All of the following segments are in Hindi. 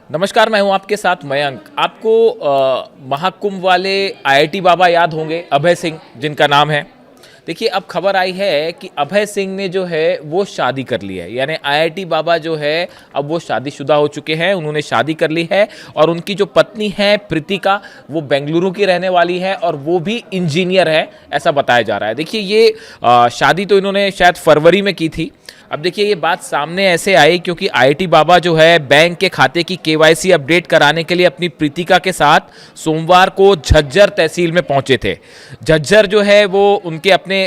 नमस्कार, मैं हूं आपके साथ मयंक। आपको महाकुंभ वाले आईआईटी बाबा याद होंगे, अभय सिंह जिनका नाम है। देखिए, अब खबर आई है कि अभय सिंह ने जो है वो शादी कर ली है। यानी आईआईटी बाबा जो है अब वो शादीशुदा हो चुके हैं, उन्होंने शादी कर ली है। और उनकी जो पत्नी है प्रीतिका, वो बेंगलुरु की रहने वाली है और वो भी इंजीनियर है, ऐसा बताया जा रहा है। देखिए, ये शादी तो इन्होंने शायद फरवरी में की थी। अब देखिए, ये बात सामने ऐसे आई क्योंकि आईआईटी बाबा जो है बैंक के खाते की केवाईसी अपडेट कराने के लिए अपनी प्रीतिका के साथ सोमवार को झज्जर तहसील में पहुंचे थे। झज्जर जो है वो उनके अपने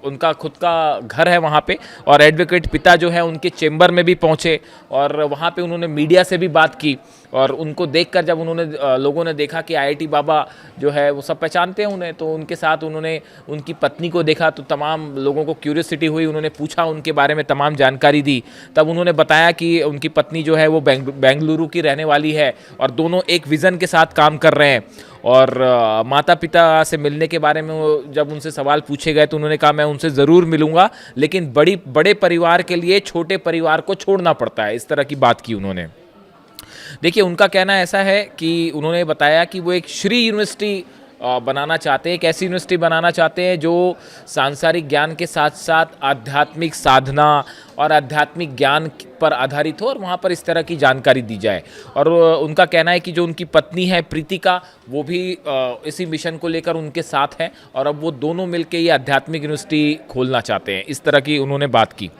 उनका खुद का घर है वहाँ पे, और एडवोकेट पिता जो है उनके चेंबर में भी पहुँचे और वहाँ पे उन्होंने मीडिया से भी बात की। और उनको देखकर जब उन्होंने लोगों ने देखा कि आईआईटी बाबा जो है वो सब पहचानते हैं उन्हें, तो उनके साथ उन्होंने उनकी पत्नी को देखा तो तमाम लोगों को क्यूरियोसिटी हुई। उन्होंने पूछा, उनके बारे में तमाम जानकारी दी। तब उन्होंने बताया कि उनकी पत्नी जो है वो बेंगलुरु की रहने वाली है और दोनों एक विज़न के साथ काम कर रहे हैं। और माता पिता से मिलने के बारे में जब उनसे सवाल पूछे गए तो उन्होंने कहा, मैं उनसे ज़रूर मिलूंगा, लेकिन बड़े परिवार के लिए छोटे परिवार को छोड़ना पड़ता है। इस तरह की बात की उन्होंने। देखिए, उनका कहना ऐसा है कि उन्होंने बताया कि वो एक श्री यूनिवर्सिटी बनाना चाहते हैं, एक ऐसी यूनिवर्सिटी बनाना चाहते हैं जो सांसारिक ज्ञान के साथ साथ आध्यात्मिक साधना और आध्यात्मिक ज्ञान पर आधारित हो और वहाँ पर इस तरह की जानकारी दी जाए। और उनका कहना है कि जो उनकी पत्नी है प्रीतिका, वो भी इसी मिशन को लेकर उनके साथ हैं और अब वो दोनों मिलकर ये आध्यात्मिक यूनिवर्सिटी खोलना चाहते हैं। इस तरह की उन्होंने बात की।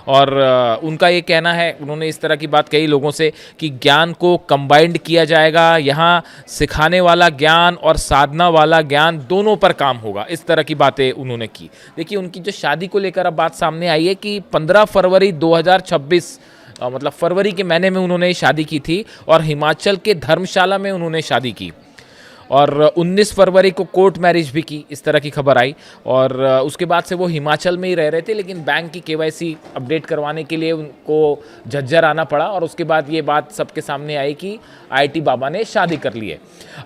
और उनका ये कहना है, उन्होंने इस तरह की बात कही लोगों से कि ज्ञान को कंबाइंड किया जाएगा, यहाँ सिखाने वाला ज्ञान और साधना वाला ज्ञान दोनों पर काम होगा। इस तरह की बातें उन्होंने की। देखिए, उनकी जो शादी को लेकर अब बात सामने आई है कि 15 फरवरी 2026 मतलब फरवरी के महीने में उन्होंने शादी की थी और हिमाचल के धर्मशाला में उन्होंने शादी की। और 19 फरवरी को कोर्ट मैरिज भी की, इस तरह की खबर आई। और उसके बाद से वो हिमाचल में ही रह रहे थे, लेकिन बैंक की केवाईसी अपडेट करवाने के लिए उनको झज्जर आना पड़ा। और उसके बाद ये बात सबके सामने आई कि आईआईटी बाबा ने शादी कर ली है।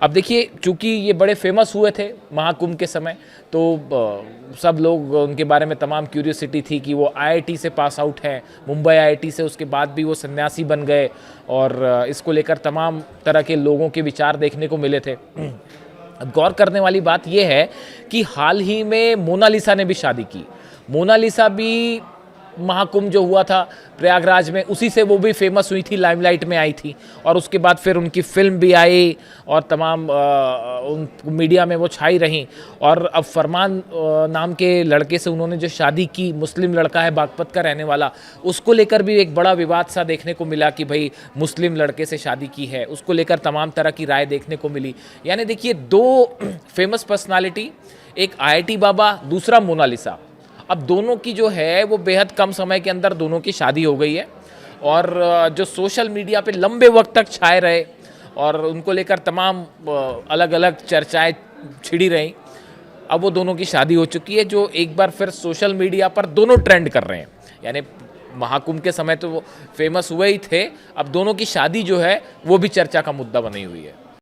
अब देखिए, चूँकि ये बड़े फेमस हुए थे महाकुंभ के समय, तो सब लोग उनके बारे में तमाम क्यूरियोसिटी थी कि वो आईआईटी से पास आउट हैं, मुंबई आईआईटी से। उसके बाद भी वो सन्यासी बन गए और इसको लेकर तमाम तरह के लोगों के विचार देखने को मिले थे। अब गौर करने वाली बात यह है कि हाल ही में मोनालिसा ने भी शादी की। मोनालिसा भी महाकुंभ जो हुआ था प्रयागराज में, उसी से वो भी फेमस हुई थी, लाइमलाइट में आई थी। और उसके बाद फिर उनकी फिल्म भी आई और तमाम उन मीडिया में वो छाई रहीं। और अब फरमान नाम के लड़के से उन्होंने जो शादी की, मुस्लिम लड़का है, बागपत का रहने वाला, उसको लेकर भी एक बड़ा विवाद सा देखने को मिला कि भाई मुस्लिम लड़के से शादी की है। उसको लेकर तमाम तरह की राय देखने को मिली। यानी देखिए, दो फेमस पर्सनालिटी, एक आईआईटी बाबा, दूसरा मोनालिसा। अब दोनों की जो है वो बेहद कम समय के अंदर दोनों की शादी हो गई है। और जो सोशल मीडिया पे लंबे वक्त तक छाए रहे और उनको लेकर तमाम अलग अलग चर्चाएं छिड़ी रहीं, अब वो दोनों की शादी हो चुकी है, जो एक बार फिर सोशल मीडिया पर दोनों ट्रेंड कर रहे हैं। यानी महाकुंभ के समय तो वो फेमस हुए ही थे, अब दोनों की शादी जो है वो भी चर्चा का मुद्दा बनी हुई है।